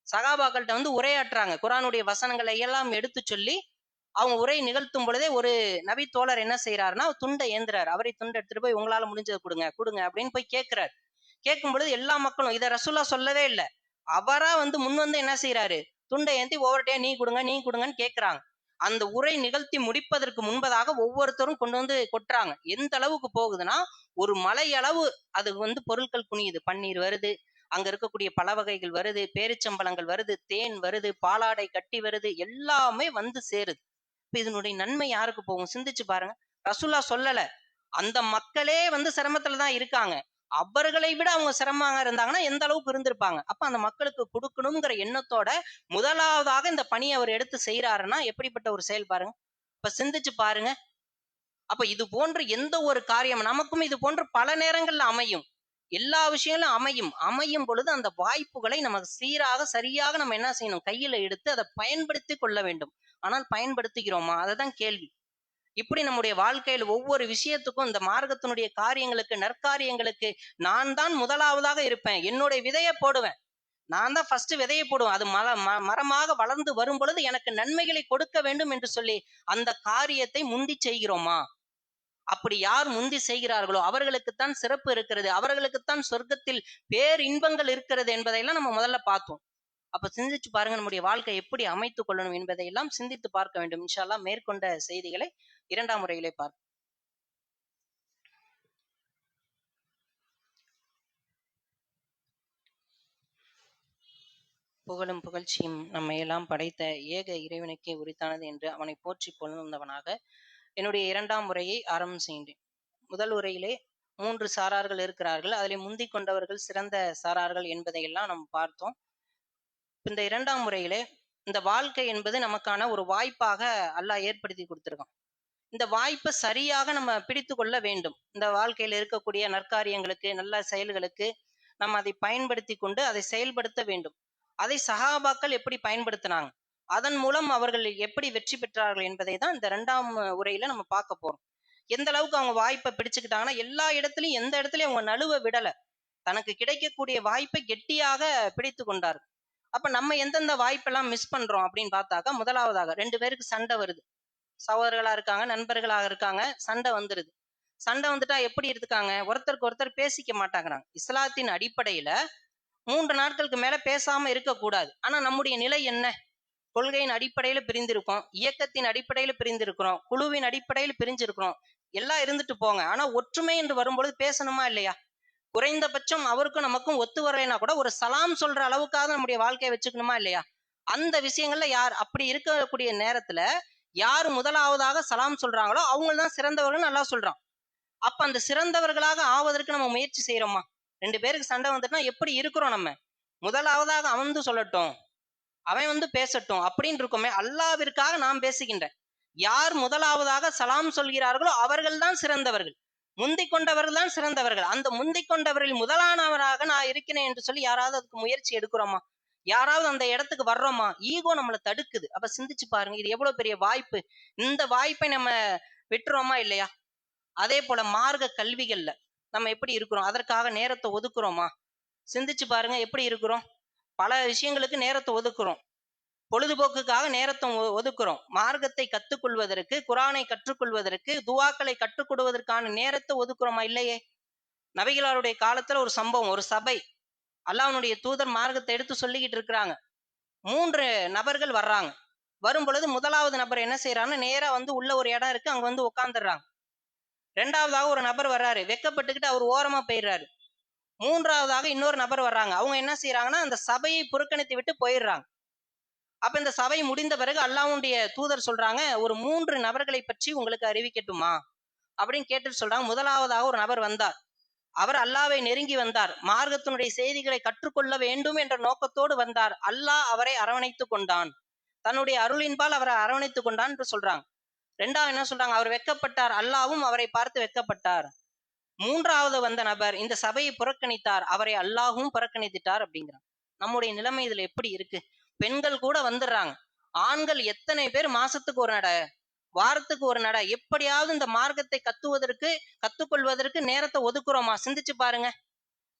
சகாபாக்கள்கிட்ட உரையாற்றுறாங்க. குர்ஆனுடைய வசனங்களை எல்லாம் எடுத்து சொல்லி அவங்க உரை நிகழ்த்தும் பொழுதே ஒரு நபி தோழர் என்ன செய்யறாருன்னா, துண்டை ஏந்துறாரு. அவரை துண்டை எடுத்துட்டு போய் உங்களால முடிஞ்சதை கொடுங்க கொடுங்க அப்படின்னு போய் கேட்கிறாரு. கேட்கும் பொழுது எல்லா மக்களும் இதை ரசூலா சொல்லவே இல்லை. அவரா முன் என்ன செய்யறாரு? துண்டை ஏந்தி ஒவ்வொருட்டையா நீ கொடுங்க நீ கொடுங்கன்னு கேட்கிறாங்க. அந்த உரை நிகழ்த்தி முடிப்பதற்கு முன்பதாக ஒவ்வொருத்தரும் கொண்டு கொட்டுறாங்க. எந்த அளவுக்கு போகுதுன்னா, ஒரு மலை அளவு அது பொருட்கள் குனியுது. பன்னீர் வருது, அங்க இருக்கக்கூடிய பல வகைகள் வருது, பேரிச்சம்பழங்கள் வருது, தேன் வருது, பாலாடை கட்டி வருது, எல்லாமே சேருது. இப்ப இதனுடைய நன்மை யாருக்கு போகும்? சிந்திச்சு பாருங்க. ரசூல்லா சொல்லல, அந்த மக்களே சிரமத்துலதான் இருக்காங்க. அவர்களை விட அவங்க சிரமமாக இருந்தாங்கன்னா எந்த அளவுக்கு இருந்திருப்பாங்க. அப்ப அந்த மக்களுக்கு கொடுக்கணுங்கிற எண்ணத்தோட முதலாவதாக இந்த பணியை அவர் எடுத்து செய்யறாருன்னா எப்படிப்பட்ட ஒரு செயல் பாருங்க. இப்ப சிந்திச்சு பாருங்க. அப்ப இது போன்ற எந்த ஒரு காரியம் நமக்கும் இது போன்ற பல நேரங்கள்ல அமையும். எல்லா விஷயங்களும் அமையும் பொழுது அந்த வாய்ப்புகளை நமக்கு சீராக சரியாக நம்ம என்ன செய்யணும்? கையில எடுத்து அதை பயன்படுத்தி கொள்ள வேண்டும். ஆனால் பயன்படுத்துகிறோமா? அதுதான் கேள்வி. இப்படி நம்முடைய வாழ்க்கையில் ஒவ்வொரு விஷயத்துக்கும் இந்த மார்க்கத்தினுடைய காரியங்களுக்கு, நற்காரியங்களுக்கு நான் தான் முதலாவதாக இருப்பேன். என்னுடைய விதையை போடுவேன். நான் தான் ஃபர்ஸ்ட் விதையை போடுவேன். அது மரமாக வளர்ந்து வரும் பொழுது எனக்கு நன்மைகளை கொடுக்க வேண்டும் என்று சொல்லி அந்த காரியத்தை முந்தி செய்கிறோமா? அப்படி யார் முந்தி செய்கிறார்களோ அவர்களுக்குத்தான் சிறப்பு இருக்கிறது, அவர்களுக்குத்தான் சொர்க்கத்தில் பேர் இன்பங்கள் இருக்கிறது என்பதையெல்லாம் நம்ம முதல்ல பார்த்தோம். அப்ப சிந்திச்சு பாருங்க, நம்முடைய வாழ்க்கை எப்படி அமைத்துக் கொள்ளணும் என்பதையெல்லாம் சிந்தித்து பார்க்க வேண்டும். இன்ஷா அல்லாஹ் மேற்கொண்ட செய்திகளை 2ஆம் முறையிலே பார்ப்போம். புகழும் புகழ்ச்சியும் நம்மை எல்லாம் படைத்த ஏக இறைவனுக்கே உரித்தானது என்று அவனை போற்றி புகழ்ந்தவனாக என்னுடைய இரண்டாம் உரையை ஆரம்பம் செய்கின்றேன். முதல் உரையிலே 3 சாரார்கள் இருக்கிறார்கள். அதிலே முந்திக் கொண்டவர்கள் சிறந்த சாரார்கள் என்பதையெல்லாம் நாம் பார்த்தோம். இந்த இரண்டாம் முறையிலே இந்த வாழ்க்கை என்பது நமக்கான ஒரு வாய்ப்பாக அல்லாஹ் ஏற்படுத்தி கொடுத்திருக்கான். இந்த வாய்ப்பை சரியாக நம்ம பிடித்து கொள்ள வேண்டும். இந்த வாழ்க்கையில் இருக்கக்கூடிய நற்காரியங்களுக்கு, நல்ல செயல்களுக்கு நம்ம அதை பயன்படுத்தி கொண்டு அதை செயல்படுத்த வேண்டும். அதை சஹாபாக்கள் எப்படி பயன்படுத்தினாங்க, அதன் மூலம் அவர்கள் எப்படி வெற்றி பெற்றார்கள் என்பதை தான் இந்த 2ஆம் உரையில நம்ம பார்க்க போறோம். எந்த அளவுக்கு அவங்க வாய்ப்பை பிடிச்சுக்கிட்டாங்கன்னா, எல்லா இடத்துலயும் எந்த இடத்துலயும் அவங்க நழுவ விடல. தனக்கு கிடைக்கக்கூடிய வாய்ப்பை கெட்டியாக பிடித்து கொண்டார். அப்ப நம்ம எந்தெந்த வாய்ப்பெல்லாம் மிஸ் பண்றோம் அப்படின்னு பார்த்தாக்கா, முதலாவதாக 2 பேருக்கு சண்டை வருது. சகோதரர்களா இருக்காங்க, நண்பர்களாக இருக்காங்க, சண்டை வந்துருது. சண்டை வந்துட்டா எப்படி இருக்காங்க, ஒருத்தருக்கு ஒருத்தர் பேசிக்க மாட்டாங்கிறாங்க. இஸ்லாத்தின் அடிப்படையில 3 நாட்களுக்கு மேல பேசாம இருக்கக்கூடாது. ஆனா நம்முடைய நிலை என்ன? கொள்கையின் அடிப்படையில பிரிந்திருக்கோம், இயக்கத்தின் அடிப்படையில பிரிந்திருக்கிறோம், குழுவின் அடிப்படையில பிரிஞ்சிருக்கிறோம். எல்லாம் இருந்துட்டு போங்க. ஆனா ஒற்றுமை என்று வரும்பொழுது பேசணுமா இல்லையா? குறைந்தபட்சம் அவருக்கும் நமக்கும் ஒத்து வரலைன்னா கூட ஒரு சலாம் சொல்ற அளவுக்காக நம்முடைய வாழ்க்கையை வச்சுக்கணுமா இல்லையா? அந்த விஷயங்கள்ல யார் அப்படி இருக்கக்கூடிய நேரத்துல யார் முதலாவதாக சலாம் சொல்றாங்களோ அவங்க தான் சிறந்தவர்கள் நல்லா சொல்றான். அப்ப அந்த சிறந்தவர்களாக ஆவதற்கு நம்ம முயற்சி செய்யறோமா? 2 பேருக்கு சண்டை வந்துட்டுனா எப்படி இருக்கிறோம் நம்ம? முதலாவதாக அவன் சொல்லட்டும், அவன் பேசட்டும் அப்படின்னு இருக்கோமே. அல்லாவிற்காக நாம் பேசுகின்றேன். யார் முதலாவதாக சலாம் சொல்கிறார்களோ அவர்கள் தான் சிறந்தவர்கள், முந்திக் கொண்டவர்கள் தான் சிறந்தவர்கள். அந்த முந்திக் கொண்டவரில் முதலானவராக நான் இருக்கிறேன் என்று சொல்லி யாராவது அதுக்கு முயற்சி எடுக்கிறோமா? யாராவது அந்த இடத்துக்கு வர்றோமா? ஈகோ நம்மளை தடுக்குது. அப்ப சிந்திச்சு பாருங்க, இது எவ்வளவு பெரிய வாய்ப்பு. இந்த வாய்ப்பை நம்ம விட்டுறோமா இல்லையா? அதே போல மார்க்க கல்விகள்ல நம்ம எப்படி இருக்கிறோம்? அதற்காக நேரத்தை ஒதுக்குறோமா? சிந்திச்சு பாருங்க, எப்படி இருக்கிறோம்? பல விஷயங்களுக்கு நேரத்தை ஒதுக்குறோம். பொழுதுபோக்குக்காக நேரத்தை ஒதுக்குறோம். மார்க்கத்தை கற்றுக்கொள்வதற்கு, குரானை கற்றுக்கொள்வதற்கு, துவாக்களை கற்றுக் கொடுவதற்கான நேரத்தை ஒதுக்குறோமா? இல்லையே. நபிகளாருடைய காலத்துல ஒரு சம்பவம், ஒரு சபை, அல்லாஹ்வுடைய தூதர் மார்க்கத்தை எடுத்து சொல்லிக்கிட்டு இருக்கிறாங்க. 3 நபர்கள் வர்றாங்க. வரும் பொழுது முதலாவது நபர் என்ன செய்யறாங்கன்னா, நேரா உள்ள ஒரு இடம் இருக்கு, அங்க உட்கார்ந்துடுறாங்க. 2ஆவதாக ஒரு நபர் வர்றாரு, வெக்கப்பட்டுக்கிட்டு அவர் ஓரமா போயிடுறாரு. 3ஆவதாக இன்னொரு நபர் வர்றாங்க. அவங்க என்ன செய்யறாங்கன்னா, அந்த சபையை புறக்கணித்து விட்டு போயிடுறாங்க. அப்ப இந்த சபை முடிந்த பிறகு அல்லாஹ்வுடைய தூதர் சொல்றாங்க, ஒரு 3 நபர்களை பற்றி உங்களுக்கு அறிவிக்கட்டுமா அப்படின்னு கேட்டு சொல்றாங்க. முதலாவதாக ஒரு நபர் வந்தார். அவர் அல்லாஹ்வை நெருங்கி வந்தார். மார்க்கத்தினுடைய செய்திகளை கற்றுக்கொள்ள வேண்டும் என்ற நோக்கத்தோடு வந்தார். அல்லாஹ் அவரை அரவணைத்துக் கொண்டான், தன்னுடைய அருளின்பால் அவரை அரவணைத்துக் கொண்டான் என்று சொல்றாங்க. 2ஆவது என்ன சொல்றாங்க, அவர் வெட்கப்பட்டார், அல்லாஹ்வும் அவரை பார்த்து வெட்கப்பட்டார். 3ஆவது வந்த நபர் இந்த சபையை புறக்கணித்தார், அவரை அல்லாஹ்வும் புறக்கணித்துட்டார் அப்படிங்கிறாங்க. நம்முடைய நிலைமை இதுல எப்படி இருக்கு? பெண்கள் கூட வந்துடுறாங்க. ஆண்கள் எத்தனை பேர் மாசத்துக்கு ஒரு நட, வாரத்துக்கு ஒரு நட, எப்படியாவது இந்த மார்க்கத்தை கத்துக்கொள்வதற்கு நேரத்தை ஒதுக்குறோமா? சிந்திச்சு பாருங்க.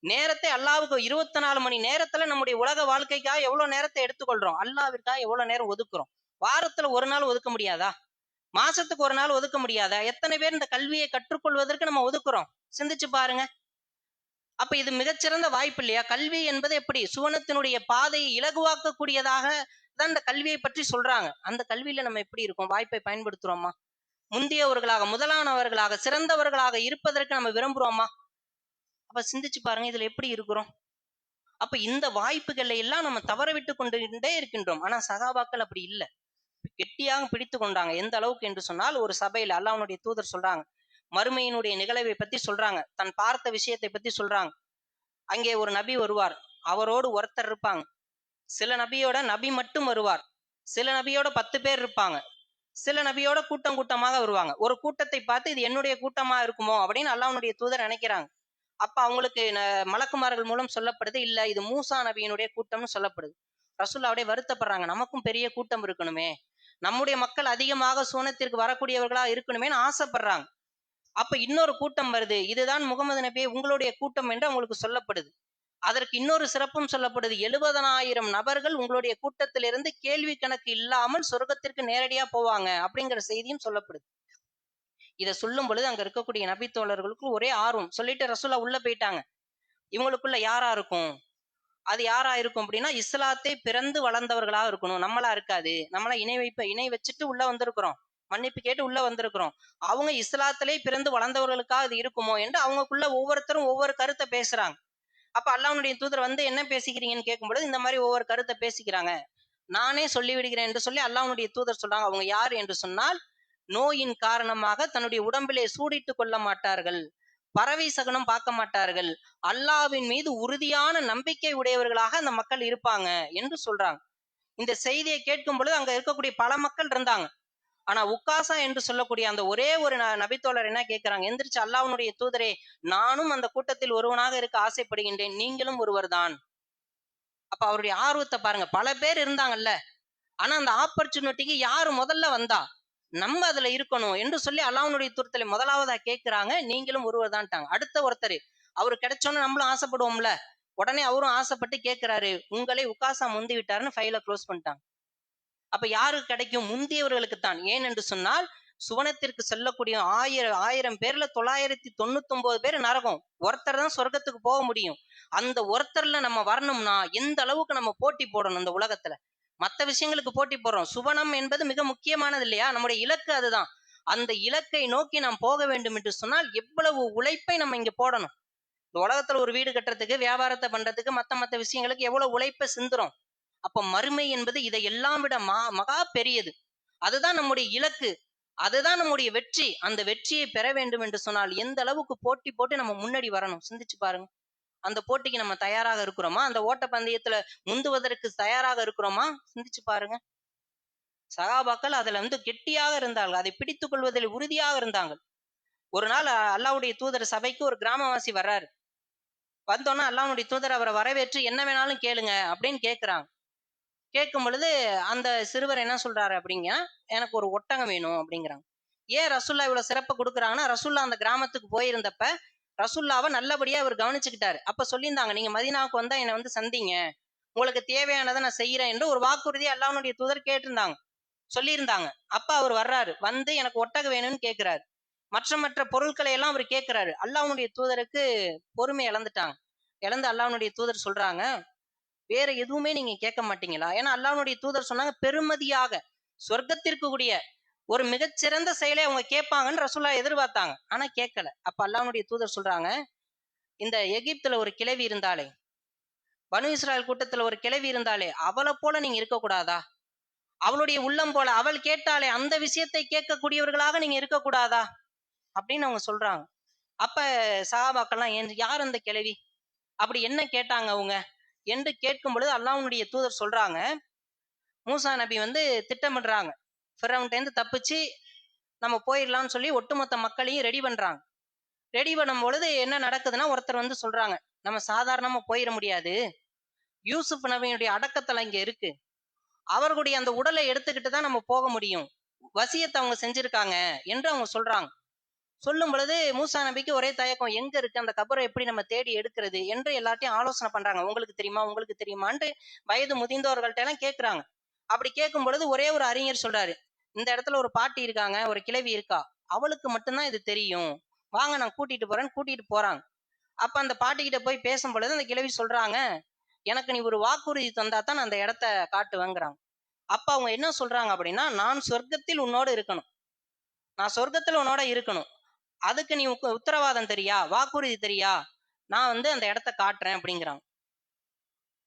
நேரத்தை அல்லாஹ்வுக்கு 24 மணி நேரத்துல நம்முடைய உலக வாழ்க்கைக்காக எவ்வளவு நேரத்தை எடுத்துக்கொள்றோம்? அல்லாஹ்விற்காக எவ்வளவு நேரம் ஒதுக்குறோம்? வாரத்துல ஒரு நாள் ஒதுக்க முடியாதா? மாசத்துக்கு ஒரு நாள் ஒதுக்க முடியாதா? எத்தனை பேர் இந்த கல்வியை கற்றுக்கொள்வதற்கு நம்ம ஒதுக்குறோம்? சிந்திச்சு பாருங்க. அப்ப இது மிகச்சிறந்த வாய்ப்பு இல்லையா? கல்வி என்பது எப்படி சுவனத்தினுடைய பாதையை இலகுவாக்கக்கூடியதாக தான் இந்த கல்வியை பற்றி சொல்றாங்க. அந்த கல்வியில நம்ம எப்படி இருக்கோம்? வாய்ப்பை பயன்படுத்துறோமா? முந்தியவர்களாக, முதலானவர்களாக, சிறந்தவர்களாக இருப்பதற்கு நம்ம விரும்புறோமா? அப்ப சிந்திச்சு பாருங்க, இதுல எப்படி இருக்கிறோம்? அப்ப இந்த வாய்ப்புகளை எல்லாம் நம்ம தவற விட்டு கொண்டே இருக்கின்றோம். ஆனா சகாபாக்கள் அப்படி இல்லை, கெட்டியாக பிடித்து கொண்டாங்க. எந்த அளவுக்கு என்று சொன்னால், ஒரு சபையில அல்லாஹ்வுடைய தூதர் சொல்றாங்க, மறுமையினுடைய நிகழ்வை பத்தி சொல்றாங்க, தன் பார்த்த விஷயத்தை பத்தி சொல்றாங்க. அங்கே ஒரு நபி வருவார், அவரோடு ஒருத்தர் இருப்பாங்க. சில நபியோட நபி மட்டும் வருவார், சில நபியோட 10 பேர் இருப்பாங்க, சில நபியோட கூட்டம் கூட்டமாக வருவாங்க. ஒரு கூட்டத்தை பார்த்து இது என்னுடைய கூட்டமா இருக்குமோ அப்படின்னு அல்லாஹ்வுடைய தூதர் நினைக்கிறாங்க. அப்ப அவங்களுக்கு மலக்குமார்கள் மூலம் சொல்லப்படுது, இல்ல இது மூசா நபியினுடைய கூட்டம்னு சொல்லப்படுது. ரசூலுல்லாஹ் அப்படியே வருத்தப்படுறாங்க, நமக்கும் பெரிய கூட்டம் இருக்கணுமே, நம்முடைய மக்கள் அதிகமாக சூனத்திற்கு வரக்கூடியவர்களா இருக்கணுமேன்னு ஆசைப்படுறாங்க. அப்ப இன்னொரு கூட்டம் வருது, இதுதான் முகமது நபியே உங்களுடைய கூட்டம் என்று அவங்களுக்கு சொல்லப்படுது. அதற்கு இன்னொரு சிறப்பும் சொல்லப்படுது, 70,000 நபர்கள் உங்களுடைய கூட்டத்திலிருந்து கேள்வி கணக்கு இல்லாமல் சொர்க்கத்திற்கு நேரடியா போவாங்க அப்படிங்கிற செய்தியும் சொல்லப்படுது. இதை சொல்லும் பொழுது அங்க இருக்கக்கூடிய நபி தோழர்களுக்கு ஒரே ஆர்வம். சொல்லிட்டு ரசூலுல்லாஹ் உள்ள போயிட்டாங்க. இவங்களுக்குள்ள யாரா இருக்கும்? அது யாரா இருக்கும் அப்படின்னா, இஸ்லாத்தை பிறந்து வளர்ந்தவர்களாக இருக்கணும். நம்மளா இருக்காது. நம்மளா இணை வச்சுட்டு உள்ள வந்திருக்கிறோம், மன்னிப்பு கேட்டு உள்ள வந்திருக்கிறோம். அவங்க இஸ்லாத்திலே பிறந்து வளர்ந்தவர்களுக்காக இது இருக்குமோ என்று அவங்களுக்குள்ள ஒவ்வொருத்தரும் ஒவ்வொரு கருத்தை பேசுறாங்க. அப்ப அல்லாஹ்வுடைய தூதர் என்ன பேசிக்கிறீங்கன்னு கேட்கும்பொழுது, இந்த மாதிரி ஒவ்வொரு கருத்தை பேசிக்கிறாங்க, நானே சொல்லி விடுகிறேன் என்று சொல்லி அல்லாஹ்வுடைய தூதர் சொல்றாங்க. அவங்க யாரு என்று சொன்னால், நோயின் காரணமாக தன்னுடைய உடம்பிலே சூடிட்டுக் கொள்ள மாட்டார்கள், பறவை சகுனம் பார்க்க மாட்டார்கள், அல்லாஹ்வின் மீது உறுதியான நம்பிக்கை உடையவர்களாக அந்த மக்கள் இருப்பாங்க என்று சொல்றாங்க. இந்த செய்தியை கேட்கும் பொழுது அங்க இருக்கக்கூடிய பல மக்கள் இருந்தாங்க. ஆனா உக்காசா என்று சொல்லக்கூடிய அந்த ஒரே ஒரு நபித்தோழர் என்ன கேட்கிறாங்க, எந்திரிச்சு அல்லாஹ்வுடைய தூதரே, நானும் அந்த கூட்டத்தில் ஒருவனாக இருக்க ஆசைப்படுகின்றேன், நீங்களும் ஒருவர் தான். அப்ப அவருடைய ஆர்வத்தை பாருங்க. பல பேர் இருந்தாங்கல்ல, ஆனா அந்த ஆப்பர்ச்சுனிட்டிக்கு யாரு முதல்ல வந்தா, நம்ம அதுல இருக்கணும் என்று சொல்லி அல்லாஹ்வுடைய தூதரை முதலாவதா கேட்கிறாங்க, நீங்களும் ஒருவர் தான்ட்டாங்க. அடுத்த ஒருத்தர் அவரு கிடைச்சோன்னு நம்மளும் ஆசைப்படுவோம்ல, உடனே அவரும் ஆசைப்பட்டு கேட்கிறாரு, உங்களை உக்காசா முந்தி விட்டாருன்னு ஃபைல க்ளோஸ் பண்ணிட்டாங்க. அப்ப யாருக்கு கிடைக்கும்? முந்தியவர்களுக்கு தான். ஏன் என்று சொன்னால், சுவனத்திற்கு செல்லக்கூடிய ஆயிரம் பேர்ல 999 பேர் நரகம். ஒருத்தர் தான் சொர்க்கத்துக்கு போக முடியும். அந்த ஒருத்தர்ல நம்ம வரணும்னா எந்த அளவுக்கு நம்ம போட்டி போடணும் இந்த உலகத்துல. மத்த விஷயங்களுக்கு போட்டி போடுறோம். சுவனம் என்பது மிக முக்கியமானது இல்லையா? நம்முடைய இலக்கு அதுதான். அந்த இலக்கை நோக்கி நாம் போக வேண்டும் என்று சொன்னால் எவ்வளவு உழைப்பை நம்ம இங்க போடணும். இந்த உலகத்துல ஒரு வீடு கட்டுறதுக்கு, வியாபாரத்தை பண்றதுக்கு, மத்த விஷயங்களுக்கு எவ்வளவு உழைப்பை சிந்துறோம். அப்ப மறுமை என்பது இதை எல்லாம் விட மகா பெரியது. அதுதான் நம்முடைய இலக்கு, அதுதான் நம்முடைய வெற்றி. அந்த வெற்றியை பெற வேண்டும் என்று சொன்னால் எந்த அளவுக்கு போட்டி போட்டு நம்ம முன்னாடி வரணும், சிந்திச்சு பாருங்க. அந்த போட்டிக்கு நம்ம தயாராக இருக்கிறோமா? அந்த ஓட்ட பந்தயத்துல முந்துவதற்கு தயாராக இருக்கிறோமா? சிந்திச்சு பாருங்க. சகாபாக்கள் அதுல கெட்டியாக இருந்தார்கள், அதை பிடித்துக் கொள்வதில் உறுதியாக இருந்தாங்க. ஒரு நாள் அல்லாஹ்வுடைய தூதர் சபைக்கு ஒரு கிராமவாசி வர்றாரு. வந்தோன்னா அல்லாஹ்வுடைய தூதர் அவரை வரவேற்று என்ன வேணாலும் கேளுங்க அப்படின்னு கேட்கிறாங்க. கேட்கும் பொழுது அந்த சிறுவர் என்ன சொல்றாரு அப்படிங்க, எனக்கு ஒரு ஒட்டகம் வேணும் அப்படிங்கிறாங்க. ஏன் ரசூல்லா இவ்வளவு சிறப்பு கொடுக்குறாங்கன்னா, ரசூல்லா அந்த கிராமத்துக்கு போயிருந்தப்ப ரசூல்லாவை நல்லபடியா அவர் கவனிச்சுக்கிட்டாரு. அப்ப சொல்லியிருந்தாங்க, நீங்க மதீனாவுக்கு வந்தா என்னை சந்திங்க, உங்களுக்கு தேவையானதை நான் செய்யறேன் என்று ஒரு வாக்குறுதி அல்லாஹ்வுடைய தூதர் கேட்டிருந்தாங்க, சொல்லியிருந்தாங்க. அப்ப அவர் வர்றாரு, வந்து எனக்கு ஒட்டகம் வேணும்னு கேட்கிறாரு. மற்ற பொருட்களை எல்லாம் அவர் கேட்கிறாரு. அல்லாஹ்வுடைய தூதருக்கு பொறுமை இழந்துட்டாங்க. இழந்து அல்லாஹ்வுடைய தூதர் சொல்றாங்க, வேற எதுவுமே நீங்க கேட்க மாட்டீங்களா? ஏன்னா அல்லாஹ்வுடைய தூதர் சொன்னாங்க, பெருமதியாக சொர்க்கத்திற்கு கூடிய ஒரு மிகச்சிறந்த செயலை அவங்க கேட்பாங்கன்னு ரசூல்லா எதிர்பார்த்தாங்க. ஆனா கேட்கல. அப்ப அல்லாஹ்வுடைய தூதர் சொல்றாங்க, இந்த எகிப்துல ஒரு கிழவி இருந்தாலே, பனு இஸ்ராயல் கூட்டத்துல ஒரு கிழவி இருந்தாலே, அவளை போல நீங்க இருக்கக்கூடாதா? அவளுடைய உள்ளம் போல அவள் கேட்டாலே அந்த விஷயத்தை கேட்கக்கூடியவர்களாக நீங்க இருக்கக்கூடாதா அப்படின்னு அவங்க சொல்றாங்க. அப்ப சஹாபாக்கள்லாம், யார் அந்த கிழவி, அப்படி என்ன கேட்டாங்க அவங்க என்று கேட்கும் பொழுது அல்லாஹ்வுடைய தூதர் சொல்றாங்க, மூசா நபி திட்டமிடுறாங்க, ஃபிரௌன்கிட்ட தப்பிச்சு நம்ம போயிடலாம்னு சொல்லி ஒட்டுமொத்த மக்களையும் ரெடி பண்றாங்க. ரெடி பண்ணும் பொழுது என்ன நடக்குதுன்னா, ஒருத்தர் சொல்றாங்க, நம்ம சாதாரணமா போயிட முடியாது, யூசுப் நபியினுடைய அடக்கத்தலை இங்க இருக்கு, அவர்களுடைய அந்த உடலை எடுத்துக்கிட்டு தான் நம்ம போக முடியும், வசியத்தை அவங்க செஞ்சிருக்காங்க என்று அவங்க சொல்றாங்க. சொல்லும் பொழுது மூசா நபிக்கு ஒரே தயக்கம், எங்க இருக்கு அந்த கபரை, எப்படி நம்ம தேடி எடுக்கிறது என்று எல்லாத்தையும் ஆலோசனை பண்றாங்க. உங்களுக்கு தெரியுமா, உங்களுக்கு தெரியுமான்னு வயது முதிர்ந்தவர்கள்ட்ட எல்லாம் கேட்கிறாங்க. அப்படி கேட்கும் பொழுது ஒரே ஒரு அறிஞர் சொல்றாரு, இந்த இடத்துல ஒரு பாட்டி இருக்காங்க, ஒரு கிழவி இருக்கா, அவளுக்கு மட்டும்தான் இது தெரியும், வாங்க நான் கூட்டிட்டு போறேன்னு கூட்டிட்டு போறாங்க. அப்ப அந்த பாட்டி கிட்ட போய் பேசும் பொழுது அந்த கிழவி சொல்றாங்க, எனக்கு நீ ஒரு வாக்குறுதி தந்தா தான் நான் அந்த இடத்த காட்டுவேங்கிறாங்க. அப்ப அவங்க என்ன சொல்றாங்க அப்படின்னா, நான் சொர்க்கத்தில் உன்னோடு இருக்கணும், நான் சொர்க்கத்துல உன்னோட இருக்கணும், அதுக்கு நீ உத்தரவாதம் தெரியா, வாக்குறுதி தெரியா, நான் அந்த இடத்த காட்டுறேன் அப்படிங்கிறாங்க.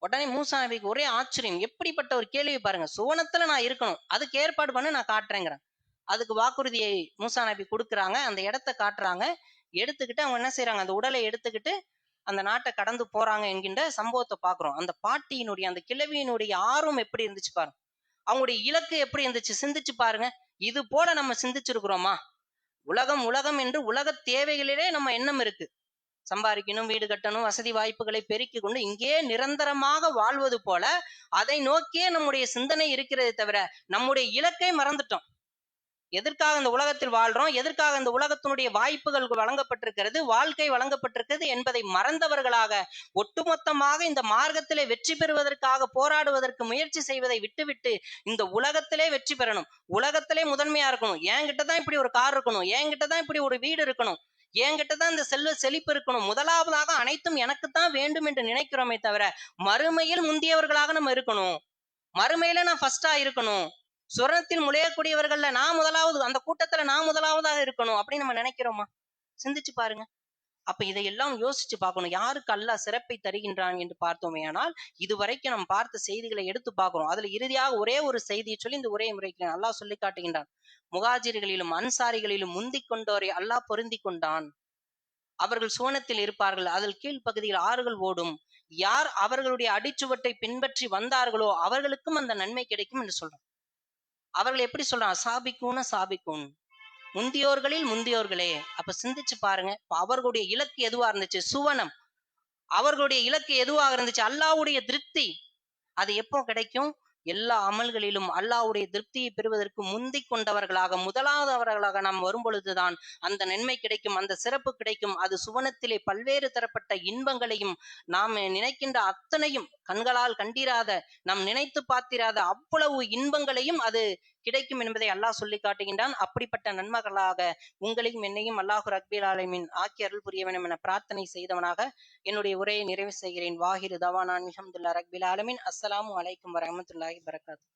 உடனே மூசா நபிக்கு ஒரே ஆச்சரியம், எப்படிப்பட்ட ஒரு கேள்வி பாருங்க, சுவனத்துல நான் இருக்கணும், அதுக்கு ஏற்பாடு பண்ணி நான் காட்டுறேங்கிறேன். அதுக்கு வாக்குறுதியை மூசா நபி கொடுக்குறாங்க, அந்த இடத்த காட்டுறாங்க. எடுத்துக்கிட்டு அவங்க என்ன செய்யறாங்க, அந்த உடலை எடுத்துக்கிட்டு அந்த நாட்டை கடந்து போறாங்க என்கின்ற சம்பவத்தை பாக்குறோம். அந்த பாட்டியினுடைய அந்த கிழவியினுடைய ஆர்வம் எப்படி இருந்துச்சு பாருங்க, அவங்களுடைய இலக்கு எப்படி இருந்துச்சு, சிந்திச்சு பாருங்க. இது போல நம்ம சிந்திச்சிருக்கிறோமா? உலகம் உலகம் என்று உலக தேவைகளிலே நம்ம எண்ணம் இருக்கு, சம்பாதிக்கணும், வீடு கட்டணும், வசதி வாய்ப்புகளை பெருக்கிக் கொண்டு இங்கே நிரந்தரமாக வாழ்வது போல அதை நோக்கியே நம்முடைய சிந்தனை இருக்கிறதே தவிர நம்முடைய இலக்கை மறந்துட்டோம். எதற்காக இந்த உலகத்தில் வாழ்றோம், எதற்காக இந்த உலகத்தினுடைய வாய்ப்புகள் வழங்கப்பட்டிருக்கிறது, வாழ்க்கை வழங்கப்பட்டிருக்கிறது என்பதை மறந்தவர்களாக ஒட்டுமொத்தமாக இந்த மார்க்கத்திலே வெற்றி பெறுவதற்காக போராடுவதற்கு முயற்சி செய்வதை விட்டுவிட்டு இந்த உலகத்திலே வெற்றி பெறணும், உலகத்திலே முதன்மையா இருக்கணும், என்கிட்டதான் இப்படி ஒரு கார் இருக்கணும், என்கிட்டதான் இப்படி ஒரு வீடு இருக்கணும், என்கிட்டதான் இந்த செல்வ செழிப்பு இருக்கணும், முதலாவதாக அனைத்தும் எனக்குத்தான் வேண்டும் என்று நினைக்கிறோமே தவிர மறுமையில் முந்தியவர்களாக நம்ம இருக்கணும், மறுமையில நான் ஃபர்ஸ்டா இருக்கணும், சுவனத்தில் முளையக்கூடியவர்கள்ல நான் முதலாவது, அந்த கூட்டத்துல நான் முதலாவதாக இருக்கணும் அப்படின்னு நம்ம நினைக்கிறோமா? சிந்திச்சு பாருங்க. அப்ப இதையெல்லாம் யோசிச்சு பார்க்கணும், யாருக்கு அல்லாஹ் சிறப்பை தருகின்றான் என்று பார்த்தோமே. ஆனால் இதுவரைக்கும் நம்ம பார்த்த செய்திகளை எடுத்து பார்க்கிறோம். அதுல இறுதியாக ஒரே ஒரு செய்தியை சொல்லி இந்த உரையை முறைக்கிறேன். அல்லாஹ் சொல்லி காட்டுகின்றான், முகாஜிர்களிலும் அன்சாரிகளிலும் முந்திக் கொண்டோரை அல்லாஹ் பொருந்தி கொண்டான். அவர்கள் சுவனத்தில் இருப்பார்கள். அதில் கீழ்ப்பகுதியில் ஆறுகள் ஓடும். யார் அவர்களுடைய அடிச்சுவட்டை பின்பற்றி வந்தார்களோ அவர்களுக்கும் அந்த நன்மை கிடைக்கும் என்று சொல்றான். அவர்கள் எப்படி சொல்றான்? சாபிக்கூன சாபிக்கூன், முந்தியோர்களில் முந்தியோர்களே. அப்ப சிந்திச்சு பாருங்க. அவர்களுடைய இலக்கு எதுவா இருந்துச்சு? சுவனம். அவர்களுடைய இலக்கு எதுவாக இருந்துச்சு? அல்லாஹ்வுடைய திருப்தி. அது எப்போ கிடைக்கும்? எல்லா அமல்களிலும் அல்லாஹ்வுடைய திருப்தியை பெறுவதற்கு முந்திக் கொண்டவர்களாக, முதலாவதவர்களாக நாம் வரும் பொழுதுதான் அந்த நன்மை கிடைக்கும், அந்த சிறப்பு கிடைக்கும். அது சுவனத்திலே பல்வேறு தரப்பட்ட இன்பங்களையும், நாம் நினைக்கின்ற அத்தனையும், கண்களால் கண்டிராத, நாம் நினைத்து பார்த்திராத அவ்வளவு இன்பங்களையும் அது கிடைக்கும் என்பதை அல்லாஹ் சொல்லி காட்டுகின்றான். அப்படிப்பட்ட நன்மகளாக உங்களையும் என்னையும் அல்லாஹு ரப்பில் ஆலமீன் ஆக்கி அருள் புரிய வேண்டும் என பிரார்த்தனை செய்தவனாக என்னுடைய உரையை நிறைவு செய்கிறேன். வாஹிரு தவானான் அல்ஹம்துலில்லாஹி ரப்பில் ஆலமீன். அஸ்ஸலாமு அலைக்கும் வரஹ்மத்துல்லாஹி வபரகாத்துஹு.